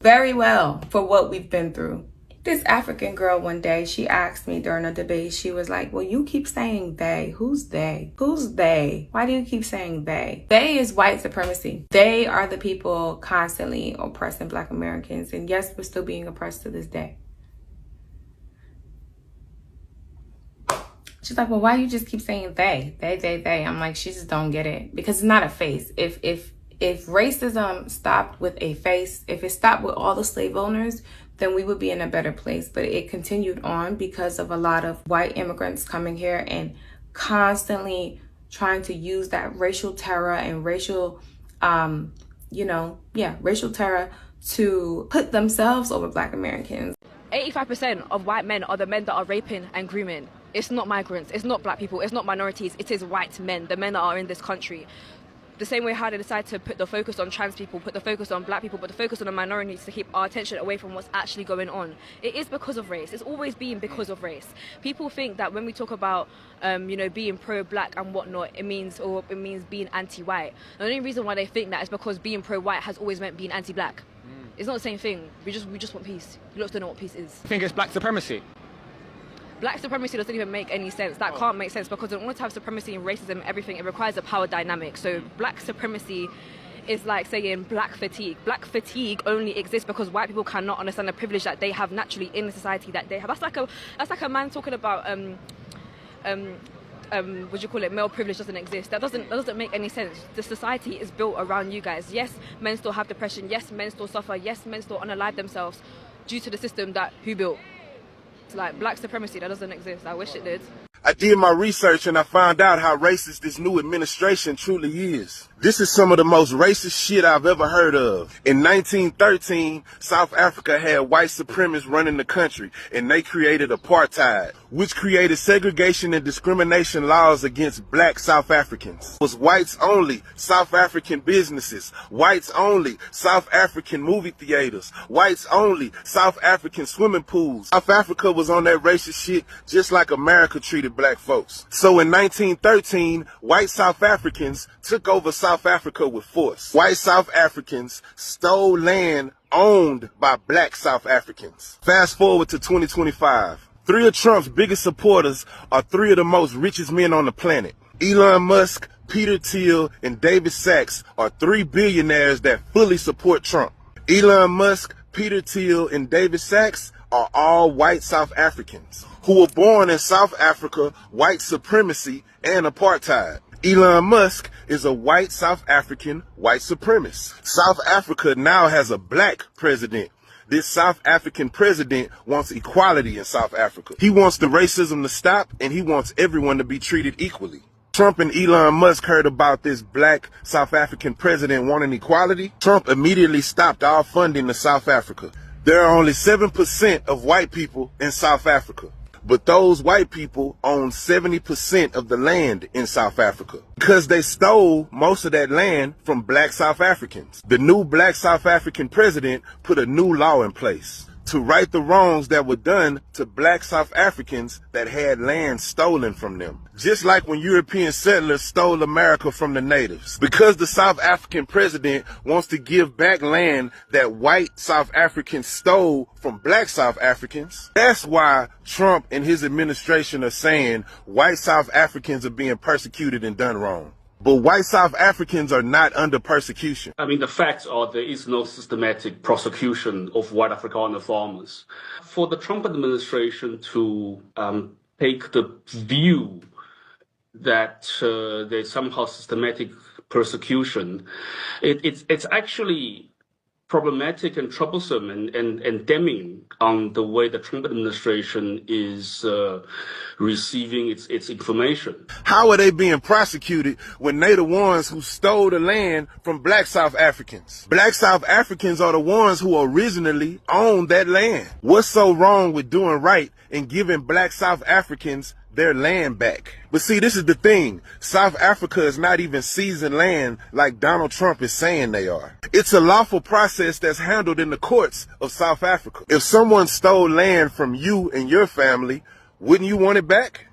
very well for what we've been through. This African girl one day, she asked me during a debate, she was like, well, you keep saying they. Who's they? Who's they? Why do you keep saying they? They is white supremacy. They are the people constantly oppressing Black Americans. And yes, we're still being oppressed to this day. She's like, well, why do you just keep saying they? They. I'm like, she just don't get it. Because it's not a face. If racism stopped with a face, if it stopped with all the slave owners, then we would be in a better place. But it continued on because of a lot of white immigrants coming here and constantly trying to use that racial terror and racial terror to put themselves over Black Americans. 85% of white men are the men that are raping and grooming. It's not migrants, it's not Black people, it's not minorities, it is white men, the men that are in this country. The same way how they decide to put the focus on trans people, put the focus on Black people, put the focus on the minorities to keep our attention away from what's actually going on. It is because of race. It's always been because of race. People think that when we talk about, being pro-Black and whatnot, it means being anti-white. The only reason why they think that is because being pro-white has always meant being anti-Black. It's not the same thing. We just want peace. You lot don't know what peace is. I think it's Black supremacy. Black supremacy doesn't even make any sense. That can't make sense because in order to have supremacy and racism, everything, it requires a power dynamic. So Black supremacy is like saying Black fatigue. Black fatigue only exists because white people cannot understand the privilege that they have naturally in the society that they have. That's like a man talking about male privilege doesn't exist. That doesn't make any sense. The society is built around you guys. Yes, men still have depression. Yes, men still suffer. Yes, men still unalive themselves due to the system that who built. It's like Black supremacy, that doesn't exist. I wish it did. I did my research and I found out how racist this new administration truly is. This is some of the most racist shit I've ever heard of. In 1913, South Africa had white supremacists running the country, and they created apartheid, which created segregation and discrimination laws against Black South Africans. It was whites only South African businesses, whites only South African movie theaters, whites only South African swimming pools. South Africa was on that racist shit just like America treated Black folks. So in 1913, white South Africans took over South Africa with force. White South Africans stole land owned by Black South Africans. Fast forward to 2025. Three of Trump's biggest supporters are three of the most richest men on the planet. Elon Musk, Peter Thiel, and David Sachs are three billionaires that fully support Trump. Elon Musk, Peter Thiel, and David Sachs are all white South Africans who were born in South Africa, white supremacy, and apartheid. Elon Musk is a white South African white supremacist. South Africa now has a Black president. This South African president wants equality in South Africa. He wants the racism to stop, and he wants everyone to be treated equally. Trump and Elon Musk heard about this Black South African president wanting equality. Trump immediately stopped all funding to South Africa. There are only 7% of white people in South Africa. But those white people own 70% of the land in South Africa because they stole most of that land from Black South Africans. The new Black South African president put a new law in place to right the wrongs that were done to Black South Africans that had land stolen from them. Just like when European settlers stole America from the natives. Because the South African president wants to give back land that white South Africans stole from Black South Africans, that's why Trump and his administration are saying white South Africans are being persecuted and done wrong. But white South Africans are not under persecution. I mean, the facts are there is no systematic prosecution of white Afrikaner farmers. For the Trump administration to take the view that there's somehow systematic persecution, it's actually problematic and troublesome and damning on the way the Trump administration is receiving its information. How are they being prosecuted when they the ones who stole the land from Black South Africans? Black South Africans are the ones who originally owned that land. What's so wrong with doing right and giving Black South Africans their land back? But see, this is the thing. South Africa is not even seizing land like Donald Trump is saying they are. It's a lawful process that's handled in the courts of South Africa. If someone stole land from you and your family, wouldn't you want it back?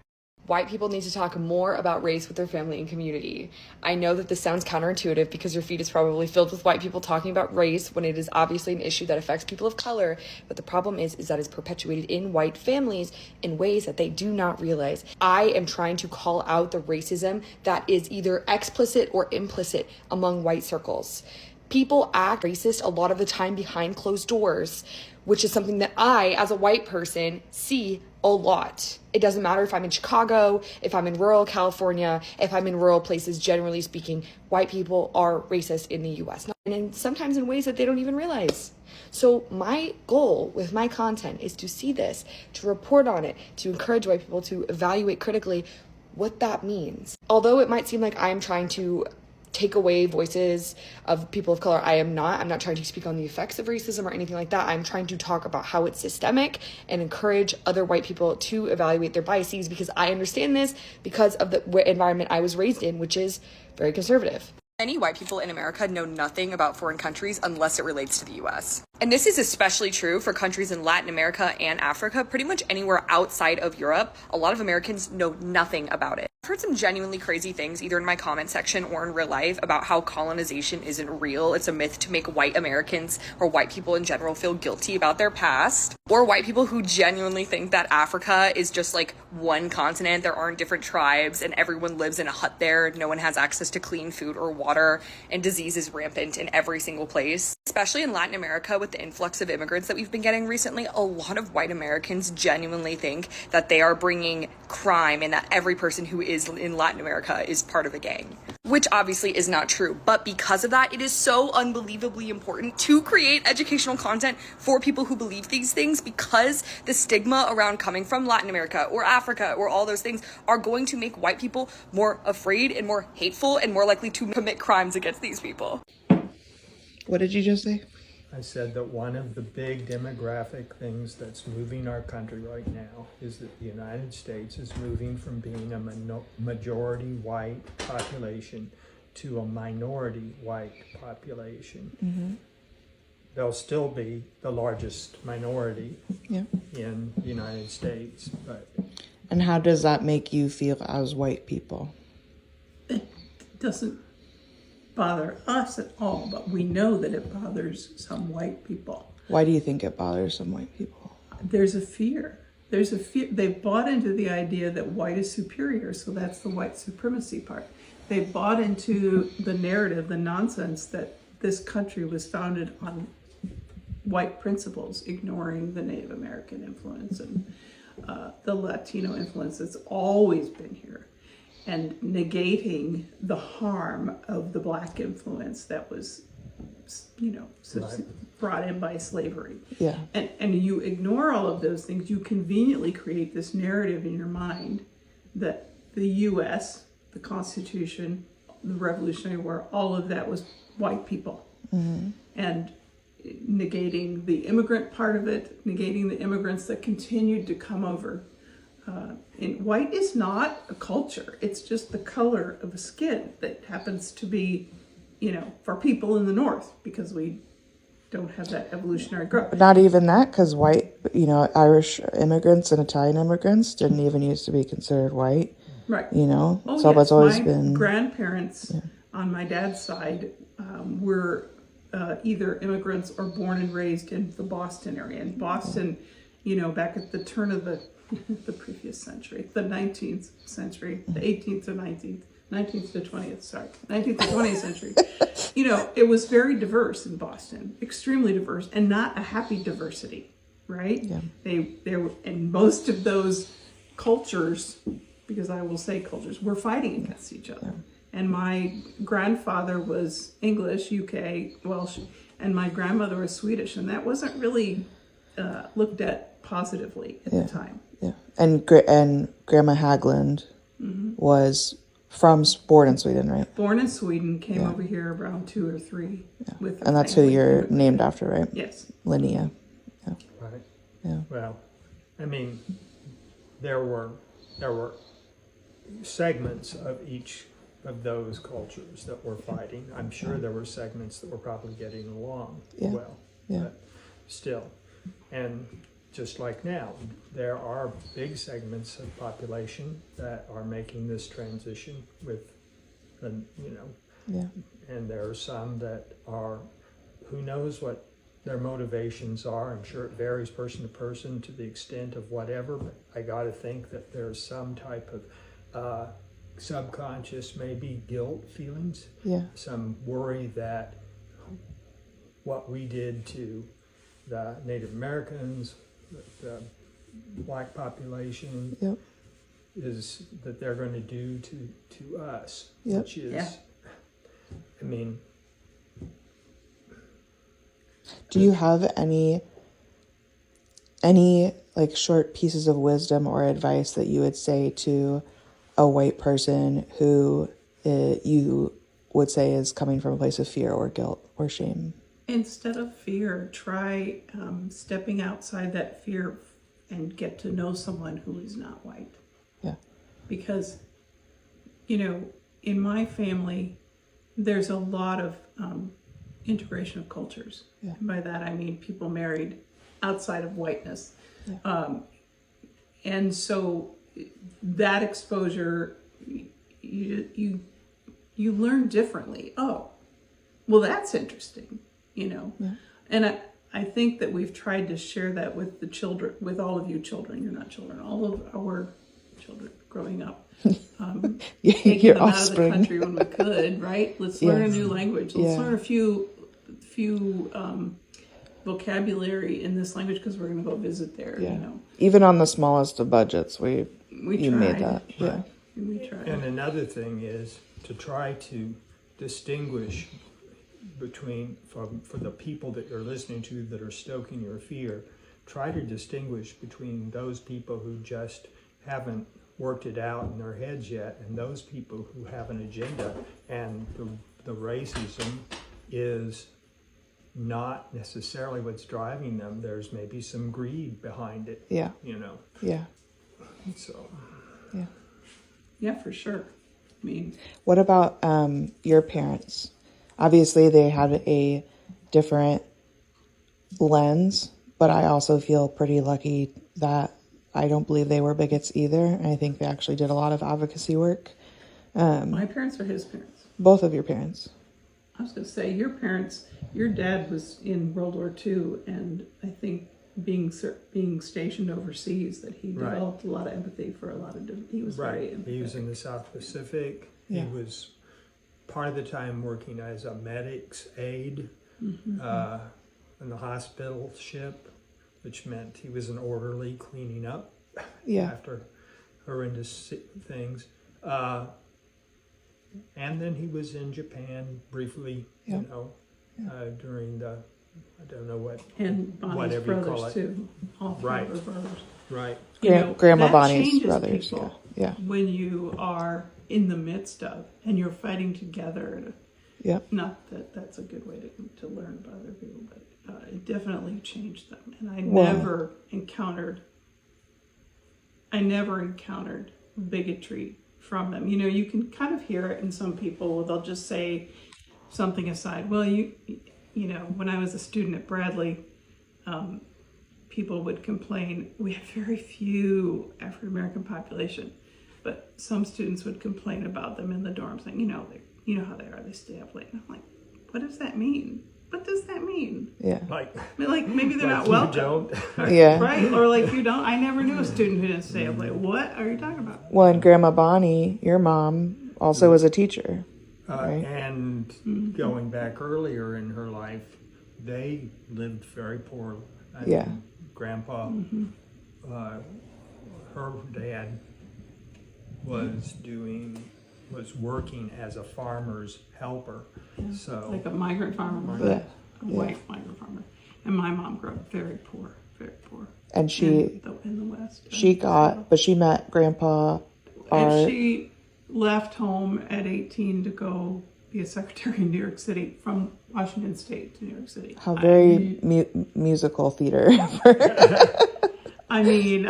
White people need to talk more about race with their family and community. I know that this sounds counterintuitive because your feed is probably filled with white people talking about race when it is obviously an issue that affects people of color, but the problem is that it's perpetuated in white families in ways that they do not realize. I am trying to call out the racism that is either explicit or implicit among white circles. People act racist a lot of the time behind closed doors, which is something that I, as a white person, see a lot. It doesn't matter if I'm in Chicago, if I'm in rural California, if I'm in rural places, generally speaking, white people are racist in the US. And sometimes in ways that they don't even realize. So my goal with my content is to see this, to report on it, to encourage white people to evaluate critically what that means. Although it might seem like I'm trying to take away voices of people of color, I'm not trying to speak on the effects of racism or anything like that. I'm trying to talk about how it's systemic and encourage other white people to evaluate their biases, because I understand this because of the environment I was raised in, which is very conservative. Many white people in America know nothing about foreign countries unless it relates to the US. And this is especially true for countries in Latin America and Africa. Pretty much anywhere outside of Europe, a lot of Americans know nothing about it. I've heard some genuinely crazy things, either in my comment section or in real life, about how colonization isn't real. It's a myth to make white Americans or white people in general feel guilty about their past. Or white people who genuinely think that Africa is just like one continent, there aren't different tribes, and everyone lives in a hut there. No one has access to clean food or water, and disease is rampant in every single place. Especially in Latin America, with the influx of immigrants that we've been getting recently, a lot of white Americans genuinely think that they are bringing crime and that every person who is in Latin America is part of a gang, which obviously is not true. But because of that, it is so unbelievably important to create educational content for people who believe these things, because the stigma around coming from Latin America or Africa or all those things are going to make white people more afraid and more hateful and more likely to commit crimes against these people. What did you just say? I said that one of the big demographic things that's moving our country right now is that the United States is moving from being a majority white population to a minority white population. Mm-hmm. They'll still be the largest minority Yeah. in the United States, but And how does that make you feel as white people? It doesn't bother us at all, but we know that it bothers some white people. Why do you think it bothers some white people? There's a fear. They've bought into the idea that white is superior, so that's the white supremacy part. They've bought into the narrative, the nonsense that this country was founded on white principles, ignoring the Native American influence and the Latino influence that's always been here, and negating the harm of the black influence that was, brought in by slavery. Yeah. And you ignore all of those things. You conveniently create this narrative in your mind that the U.S., the Constitution, the Revolutionary War, all of that was white people. Mm-hmm. And negating the immigrant part of it, negating the immigrants that continued to come over. And white is not a culture. It's just the color of a skin that happens to be, for people in the North, because we don't have that evolutionary growth. Not even that, because white, Irish immigrants and Italian immigrants didn't even used to be considered white. Right. So yes. it's always my been. Grandparents on my dad's side were either immigrants or born and raised in the Boston area. And Boston, back at the turn of the previous century, the 19th century, the 18th to 19th to 20th century, it was very diverse in Boston, extremely diverse, and not a happy diversity, right? Yeah. They were, and most of those cultures, because I will say cultures, were fighting against each other. Yeah. And my grandfather was English, UK, Welsh, and my grandmother was Swedish, and that wasn't really looked at positively at the time. Yeah, and Grandma Haglund was born in Sweden, right? Born in Sweden, came over here around 2 or 3. Yeah. With And that's who you're named after, right? Yes. Linnea. Yeah. right. Yeah. Well, I mean, there were segments of each of those cultures that were fighting. I'm sure there were segments that were probably getting along well, Yeah. but still. And just like now, there are big segments of population that are making this transition with, Yeah. and there are some that are, who knows what their motivations are. I'm sure it varies person to person to the extent of whatever, but I got to think that there's some type of subconscious, maybe guilt feelings, Yeah. some worry that what we did to the Native Americans, the black population, Yep. is that they're going to do to us, Yep. which is, Yeah. I mean, Do you have any like short pieces of wisdom or advice that you would say to a white person who you would say is coming from a place of fear or guilt or shame? Instead of fear, try stepping outside that fear and get to know someone who is not white. Yeah. Because, in my family, there's a lot of integration of cultures. Yeah. And by that I mean people married outside of whiteness. Yeah. And so that exposure, you learn differently. Oh, well, that's interesting, Yeah. And I think that we've tried to share that with the children, with all of you children. You're not children, all of our children growing up. Taking Your them out of the offspring. country when we could, right? Let's learn a Yes. new language. Let's Yeah. learn a few vocabulary in this language because we're going to go visit there. Yeah. Even on the smallest of budgets, you tried. made that. Yeah. We tried. and another thing is to try to distinguish between, for the people that you're listening to that are stoking your fear, try to distinguish between those people who just haven't worked it out in their heads yet and those people who have an agenda, and the racism is not necessarily what's driving them. There's maybe some greed behind it. Yeah. Yeah. So Yeah. Yeah, for sure. I mean, What about your parents? Obviously, they had a different lens, but I also feel pretty lucky that I don't believe they were bigots either. And I think they actually did a lot of advocacy work. my parents are his parents. Both of your parents. I was going to say, your parents, your dad was in World War II, and I think being stationed overseas, that he Right. developed a lot of empathy for a lot of different, he was very right, empathetic. he was in the South Pacific. Yeah. He was part of the time working as a medic's aide in the hospital ship, which meant he was an orderly cleaning up Yeah. after horrendous things. And then he was in Japan briefly, Yeah. during the, I don't know what, And Bonnie's whatever you call brothers, it. too. All three Right. of her brothers. Right. Grandma that Bonnie's changes brothers. people Yeah. when you are in the midst of, and you're fighting together. Yeah. Not that that's a good way to learn about other people, but it definitely changed them. And I Well- never encountered bigotry from them. You can kind of hear it in some people. They'll just say something aside. Well, when I was a student at Bradley, people would complain. We have very few African American population, but some students would complain about them in the dorms, saying, you know how they are. They stay up late. And I'm like, what does that mean? What does that mean? Yeah. Like Maybe they're not you welcome. don't. Yeah. Right? Or like you don't. I never knew a student who didn't stay up late. What are you talking about? Well, and Grandma Bonnie, your mom, also was a teacher. Right. And going back earlier in her life, they lived very poorly. Yeah. Grandpa, her dad was working as a farmer's helper. So Like a migrant farmer, Yeah. a white migrant farmer. And my mom grew up very poor, And she in the West. but she met Grandpa And Art. she left home at 18 to go be a secretary in New York City, from Washington State to New York City. How very musical theater. I mean,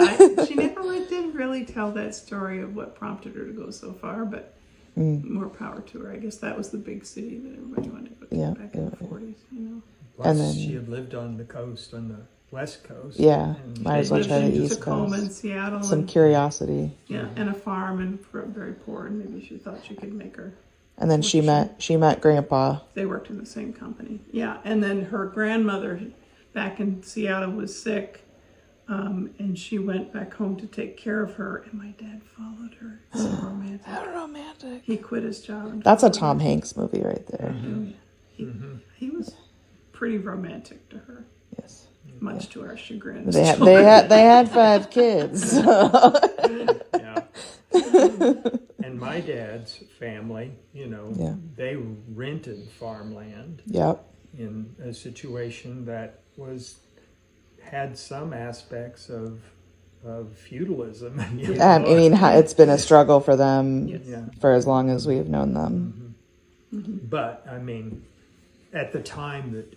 she never did really tell that story of what prompted her to go so far, but more power to her. I guess that was the big city that everybody wanted to go to back in the 40s, And plus then- she had lived on the coast on the West Coast. Yeah, And might as well Lived try the in East Tacoma and Coast. Seattle. Some and, curiosity. yeah, and a farm, and very poor, and maybe she thought she could make her. And then she met Grandpa. They worked in the same company. Yeah, and then her grandmother back in Seattle was sick, and she went back home to take care of her, and my dad followed her. It's so romantic. How romantic. He quit his job. And That's a followed Tom her. Hanks movie right there. He was pretty romantic to her, Yes. much to our chagrin. They had 5 kids. Yeah. And my dad's family, Yeah. they rented farmland Yep. in a situation that had some aspects of feudalism. I mean, it's been a struggle for them Yeah. for as long as we've known them. But I mean, at the time that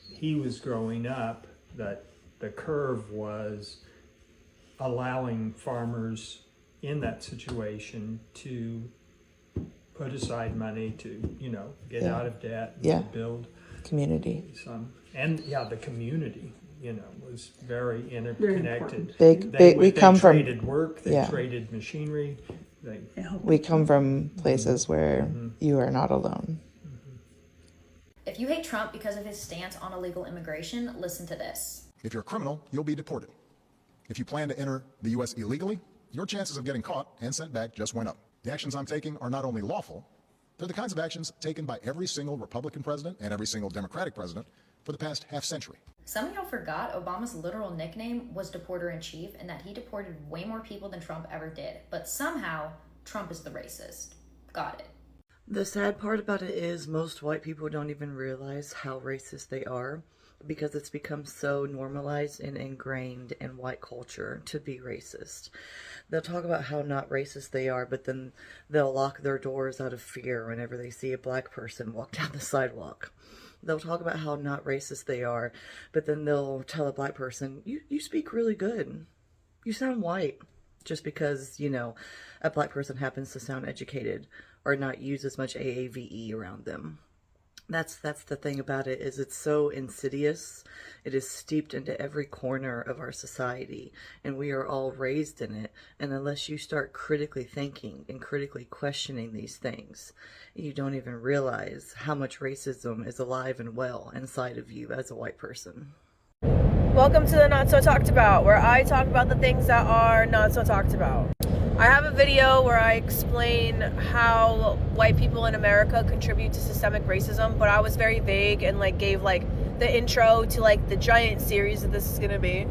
he was growing up, that the curve was allowing farmers in that situation to put aside money to, get Yeah. out of debt and Yeah. to build Community. some. And the community, was very interconnected. We come from traded work, they yeah. traded machinery. we come from places where you are not alone. If you hate Trump because of his stance on illegal immigration, listen to this. If you're a criminal, you'll be deported. If you plan to enter the U.S. illegally, your chances of getting caught and sent back just went up. The actions I'm taking are not only lawful, they're the kinds of actions taken by every single Republican president and every single Democratic president for the past half century. Some of y'all forgot Obama's literal nickname was Deporter-in-Chief and that he deported way more people than Trump ever did. But somehow, Trump is the racist. Got it. The sad part about it is most white people don't even realize how racist they are because it's become so normalized and ingrained in white culture to be racist. They'll talk about how not racist they are, but then they'll lock their doors out of fear whenever they see a black person walk down the sidewalk. They'll talk about how not racist they are, but then they'll tell a black person, you speak really good. You sound white. Just because, a black person happens to sound educated or not use as much AAVE around them. That's the thing about it, is it's so insidious. It is steeped into every corner of our society, and we are all raised in it. And unless you start critically thinking and critically questioning these things, you don't even realize how much racism is alive and well inside of you as a white person. Welcome to the Not So Talked About, where I talk about the things that are not so talked about. I have a video where I explain how white people in America contribute to systemic racism, but I was very vague and gave the intro to the giant series that this is going to be.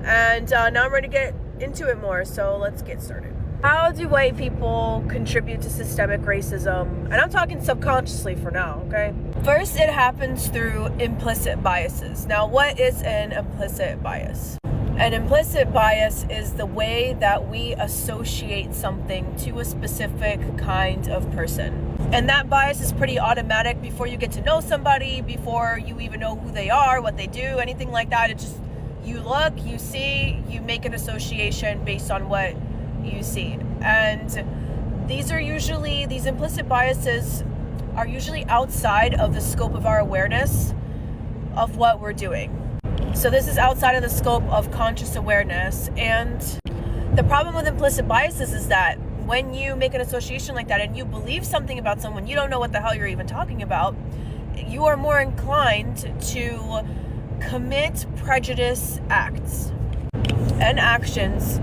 And now I'm ready to get into it more, so let's get started. How do white people contribute to systemic racism? And I'm talking subconsciously for now, okay? First, it happens through implicit biases. Now, what is an implicit bias? An implicit bias is the way that we associate something to a specific kind of person. And that bias is pretty automatic before you get to know somebody, before you even know who they are, what they do, anything like that. It just, you look, you see, you make an association based on what you see. And these implicit biases are usually outside of the scope of our awareness of what we're doing. So this is outside of the scope of conscious awareness. And the problem with implicit biases is that when you make an association like that and you believe something about someone, you don't know what the hell you're even talking about, you are more inclined to commit prejudice acts and actions,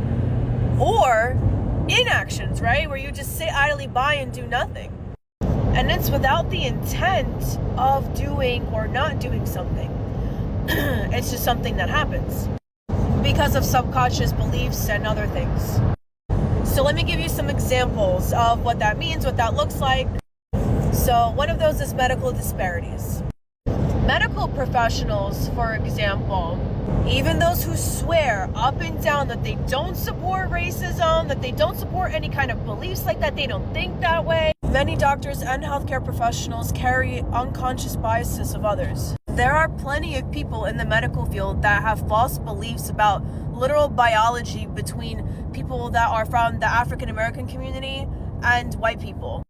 or inactions, right? Where you just sit idly by and do nothing. And it's without the intent of doing or not doing something. It's just something that happens because of subconscious beliefs and other things. So let me give you some examples of what that means, what that looks like. So one of those is medical disparities. Medical professionals, for example, even those who swear up and down that they don't support racism, that they don't support any kind of beliefs like that, they don't think that way. Many doctors and healthcare professionals carry unconscious biases of others. There are plenty of people in the medical field that have false beliefs about literal biology between people that are from the African American community and white people.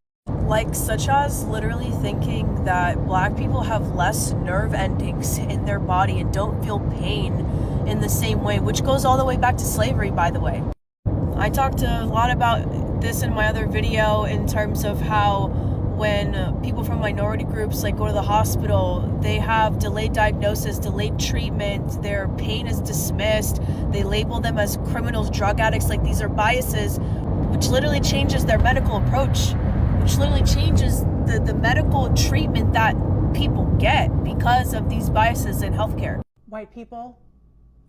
like such as literally thinking that black people have less nerve endings in their body and don't feel pain in the same way, which goes all the way back to slavery, by the way. I talked a lot about this in my other video in terms of how when people from minority groups like go to the hospital, they have delayed diagnosis, delayed treatment, their pain is dismissed, they label them as criminals, drug addicts, like these are biases, which literally changes their medical approach, which literally changes the medical treatment that people get because of these biases in healthcare. White people,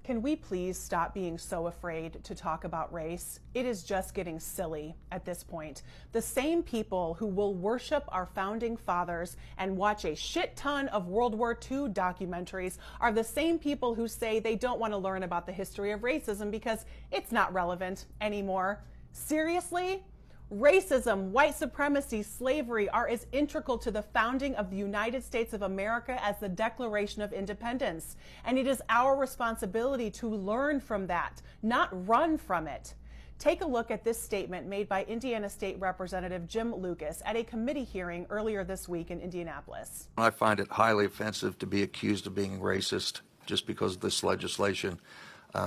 can we please stop being so afraid to talk about race? It is just getting silly at this point. The same people who will worship our founding fathers and watch a shit ton of World War II documentaries are the same people who say they don't want to learn about the history of racism because it's not relevant anymore. Seriously? Racism, white supremacy, slavery are as integral to the founding of the United States of America as the Declaration of Independence. And it is our responsibility to learn from that, not run from it. Take a look at this statement made by Indiana State Representative Jim Lucas at a committee hearing earlier this week in Indianapolis. I find it highly offensive to be accused of being racist just because of this legislation.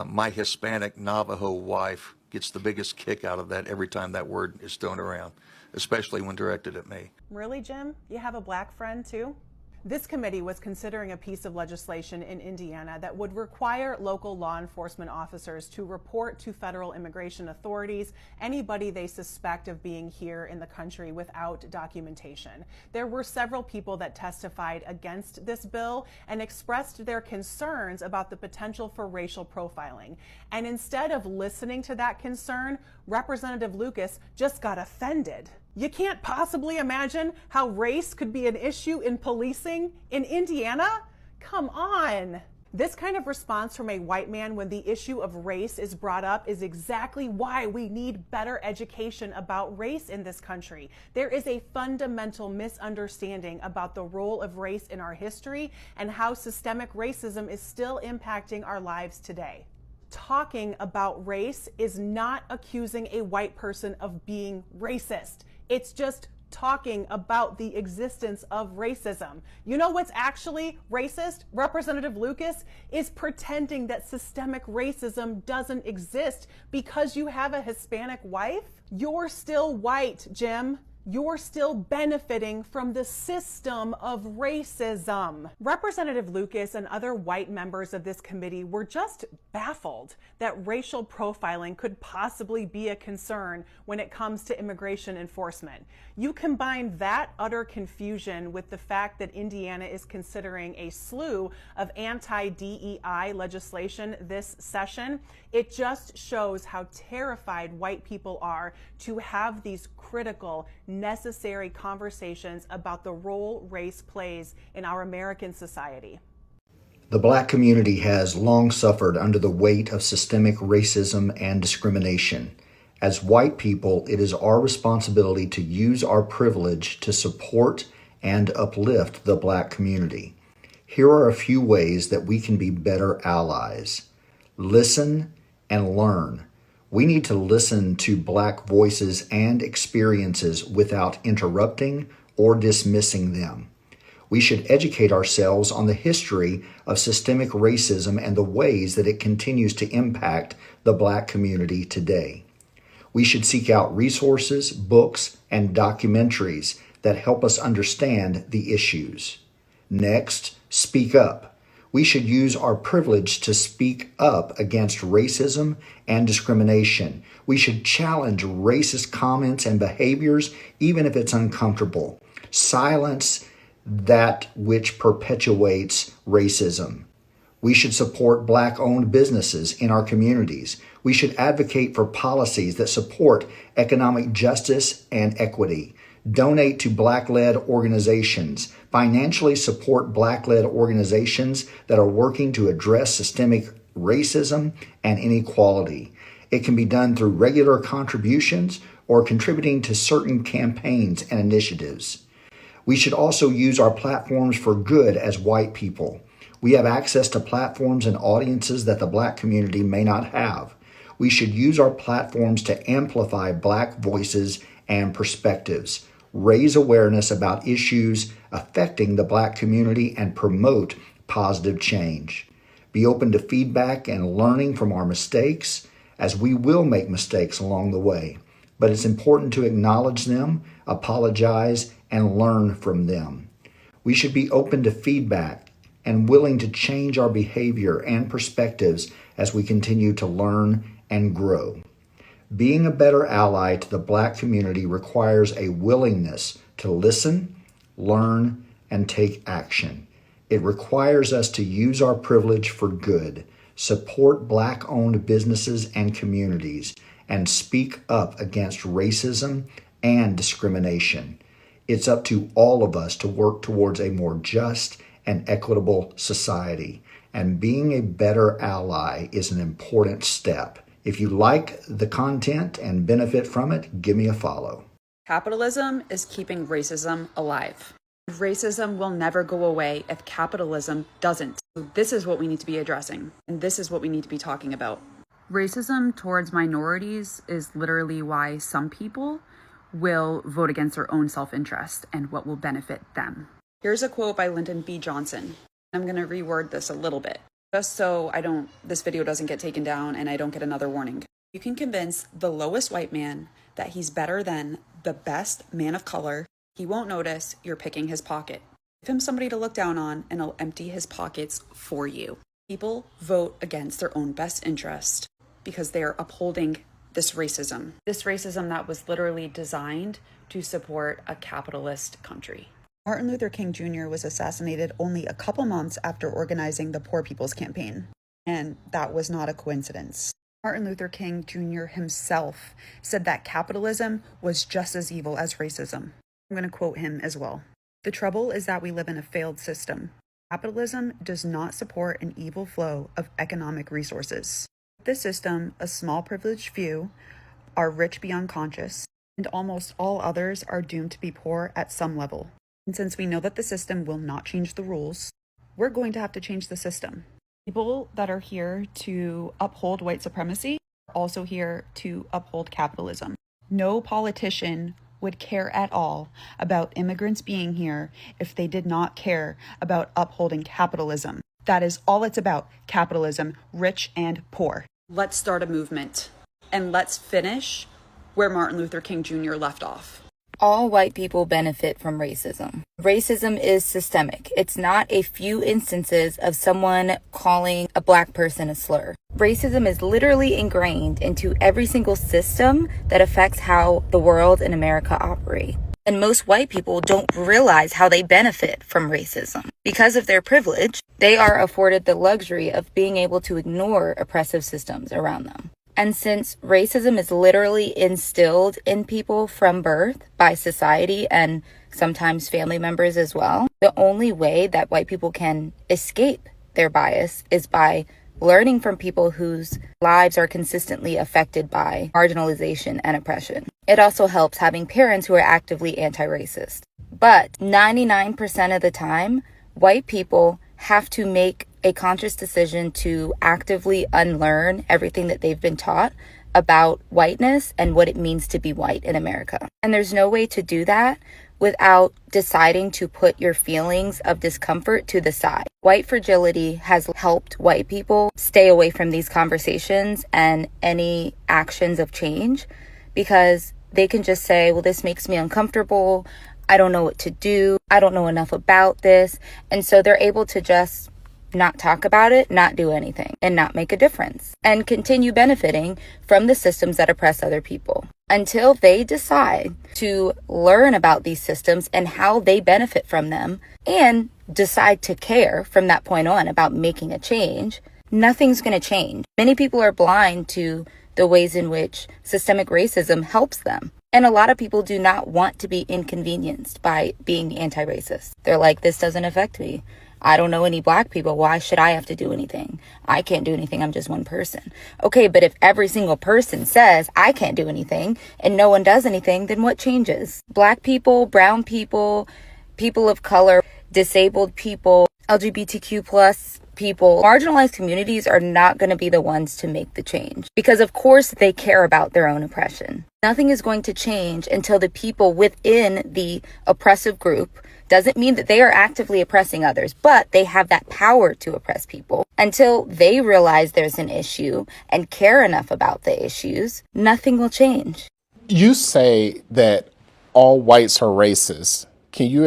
My Hispanic Navajo wife gets the biggest kick out of that every time that word is thrown around, especially when directed at me. Really, Jim? You have a black friend too? This committee was considering a piece of legislation in Indiana that would require local law enforcement officers to report to federal immigration authorities anybody they suspect of being here in the country without documentation. There were several people that testified against this bill and expressed their concerns about the potential for racial profiling. And instead of listening to that concern, Representative Lucas just got offended. You can't possibly imagine how race could be an issue in policing in Indiana? Come on. This kind of response from a white man when the issue of race is brought up is exactly why we need better education about race in this country. There is a fundamental misunderstanding about the role of race in our history and how systemic racism is still impacting our lives today. Talking about race is not accusing a white person of being racist. It's just talking about the existence of racism. You know what's actually racist? Representative Lucas is pretending that systemic racism doesn't exist because you have a Hispanic wife. You're still white, Jim. You're still benefiting from the system of racism. Representative Lucas and other white members of this committee were just baffled that racial profiling could possibly be a concern when it comes to immigration enforcement. You combine that utter confusion with the fact that Indiana is considering a slew of anti-DEI legislation this session, it just shows how terrified white people are to have these critical, necessary conversations about the role race plays in our American society. The black community has long suffered under the weight of systemic racism and discrimination. As white people, it is our responsibility to use our privilege to support and uplift the black community. Here are a few ways that we can be better allies. Listen and learn. We need to listen to black voices and experiences without interrupting or dismissing them. We should educate ourselves on the history of systemic racism and the ways that it continues to impact the black community today. We should seek out resources, books, and documentaries that help us understand the issues. Next, speak up. We should use our privilege to speak up against racism and discrimination. We should challenge racist comments and behaviors, even if it's uncomfortable. Silence that which perpetuates racism. We should support Black-owned businesses in our communities. We should advocate for policies that support economic justice and equity. Donate to Black-led organizations. Financially support Black-led organizations that are working to address systemic racism and inequality. It can be done through regular contributions or contributing to certain campaigns and initiatives. We should also use our platforms for good as white people. We have access to platforms and audiences that the Black community may not have. We should use our platforms to amplify Black voices and perspectives. raise awareness about issues affecting the Black community, and promote positive change. Be open to feedback and learning from our mistakes, as we will make mistakes along the way. But it's important to acknowledge them, apologize, and learn from them. We should be open to feedback and willing to change our behavior and perspectives as we continue to learn and grow. Being a better ally to the Black community requires a willingness to listen, learn, and take action. It requires us to use our privilege for good, support Black-owned businesses and communities, and speak up against racism and discrimination. It's up to all of us to work towards a more just and equitable society, and being a better ally is an important step. If you like the content and benefit from it, give me a follow. Capitalism is keeping racism alive. Racism will never go away if capitalism doesn't. So this is what we need to be addressing, and this is what we need to be talking about. Racism towards minorities is literally why some people will vote against their own self-interest and what will benefit them. Here's a quote by Lyndon B. Johnson. I'm going to reword this a little bit, just so this video doesn't get taken down and I don't get another warning. You can convince the lowest white man that he's better than the best man of color. He won't notice you're picking his pocket. Give him somebody to look down on and he'll empty his pockets for you. People vote against their own best interest because they are upholding this racism. This racism that was literally designed to support a capitalist country. Martin Luther King Jr. was assassinated only a couple months after organizing the Poor People's Campaign. And that was not a coincidence. Martin Luther King Jr. himself said that capitalism was just as evil as racism. I'm going to quote him as well. The trouble is that we live in a failed system. Capitalism does not support an evil flow of economic resources. This system, a small privileged few are rich beyond conscious, and almost all others are doomed to be poor at some level. And since we know that the system will not change the rules, we're going to have to change the system. People that are here to uphold white supremacy are also here to uphold capitalism. No politician would care at all about immigrants being here if they did not care about upholding capitalism. That is all it's about, capitalism, rich and poor. Let's start a movement, and let's finish where Martin Luther King Jr. left off. All white people benefit from racism. Racism is systemic. It's not a few instances of someone calling a Black person a slur. Racism is literally ingrained into every single system that affects how the world and America operate. And most white people don't realize how they benefit from racism. Because of their privilege, they are afforded the luxury of being able to ignore oppressive systems around them. And since racism is literally instilled in people from birth by society and sometimes family members as well, the only way that white people can escape their bias is by learning from people whose lives are consistently affected by marginalization and oppression. It also helps having parents who are actively anti-racist. But 99% of the time, white people have to make a conscious decision to actively unlearn everything that they've been taught about whiteness and what it means to be white in America. And there's no way to do that without deciding to put your feelings of discomfort to the side. White fragility has helped white people stay away from these conversations and any actions of change because they can just say, well, this makes me uncomfortable. I don't know what to do. I don't know enough about this. And so they're able to just not talk about it, not do anything, and not make a difference, and continue benefiting from the systems that oppress other people until they decide to learn about these systems and how they benefit from them and decide to care from that point on about making a change. Nothing's going to change. Many people are blind to the ways in which systemic racism helps them. And a lot of people do not want to be inconvenienced by being anti-racist. They're like, this doesn't affect me. I don't know any Black people. Why should I have to do anything? I can't do anything. I'm just one person. Okay, but if every single person says I can't do anything and no one does anything, then what changes? Black people, brown people, people of color, disabled people, LGBTQ plus people, marginalized communities are not going to be the ones to make the change because, of course, they care about their own oppression. Nothing is going to change until the people within the oppressive group, doesn't mean that they are actively oppressing others, but they have that power to oppress people. Until they realize there's an issue and care enough about the issues, nothing will change. You say that all whites are racist. Can you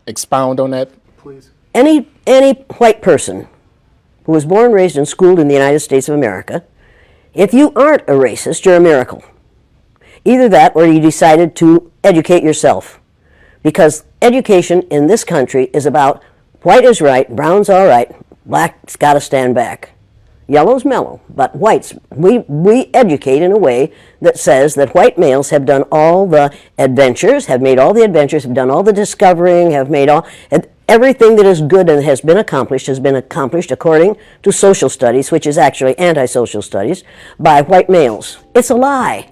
expound on that, please? Any white person who was born, raised, and schooled in the United States of America, if you aren't a racist, you're a miracle. Either that or you decided to educate yourself. Because education in this country is about white is right, brown's all right, black's got to stand back. Yellow's mellow, but whites, we educate in a way that says that white males have done all the adventures, have made all the adventures, have done all the discovering, have made all, everything that is good and has been accomplished according to social studies, which is actually anti-social studies, by white males. It's a lie.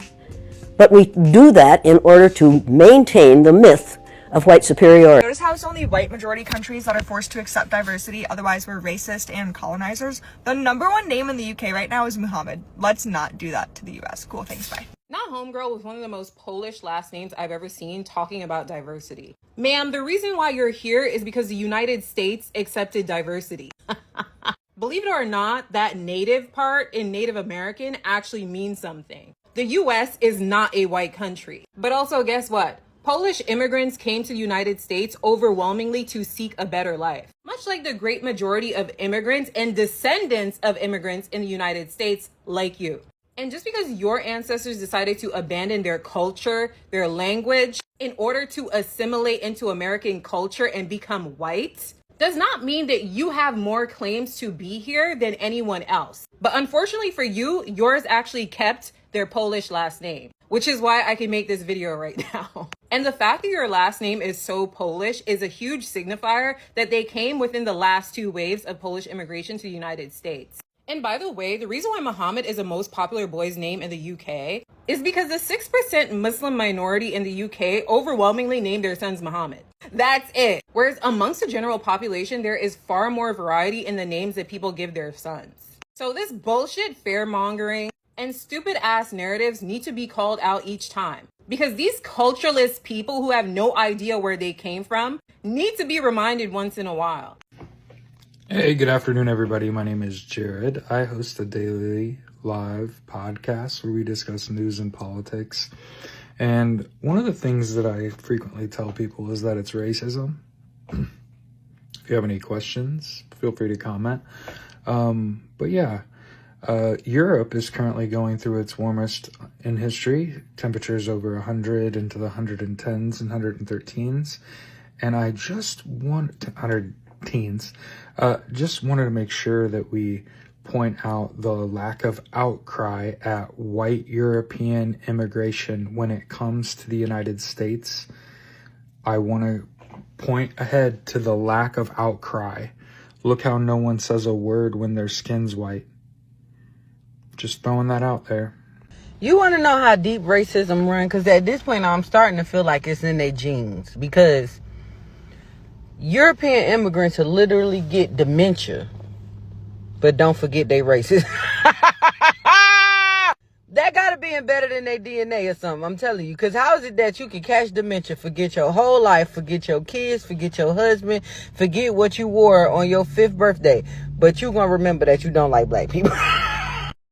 But we do that in order to maintain the myth of white superiority. Notice how it's only white majority countries that are forced to accept diversity, otherwise we're racist and colonizers? The #1 name in the UK right now is Muhammad. Let's not do that to the US. Cool, thanks, bye. Not homegirl with one of the most Polish last names I've ever seen talking about diversity. Ma'am, the reason why you're here is because the United States accepted diversity. Believe it or not, that native part in Native American actually means something. The US is not a white country. But also, guess what? Polish immigrants came to the United States overwhelmingly to seek a better life. Much like the great majority of immigrants and descendants of immigrants in the United States, like you. And just because your ancestors decided to abandon their culture, their language, in order to assimilate into American culture and become white, does not mean that you have more claims to be here than anyone else. But unfortunately for you, yours actually kept their Polish last name, which is why I can make this video right now. And the fact that your last name is so Polish is a huge signifier that they came within the last 2 waves of Polish immigration to the United States. And by the way, the reason why Muhammad is the most popular boy's name in the UK is because the 6% Muslim minority in the UK overwhelmingly named their sons Muhammad. That's it. Whereas amongst the general population, there is far more variety in the names that people give their sons. So this bullshit fear-mongering and stupid ass narratives need to be called out each time. Because these culturalist people who have no idea where they came from need to be reminded once in a while. Hey, good afternoon, everybody. My name is Jared. I host a daily live podcast where we discuss news and politics. And one of the things that I frequently tell people is that it's racism. If you have any questions, feel free to comment. But yeah, Europe is currently going through its warmest in history. Temperatures over 100 into the 110s and 113s. And I just want 100 teens. Just wanted to make sure that we point out the lack of outcry at white European immigration when it comes to the United States. I want to point ahead to the lack of outcry. Look how no one says a word when their skin's white. Just throwing that out there. You want to know how deep racism runs? Because at this point, I'm starting to feel like it's in their genes. Because European immigrants will literally get dementia, but don't forget they racist. That gotta be embedded in their DNA or something, I'm telling you. Because how is it that you can catch dementia, forget your whole life, forget your kids, forget your husband, forget what you wore on your 5th birthday, but you gonna remember that you don't like black people?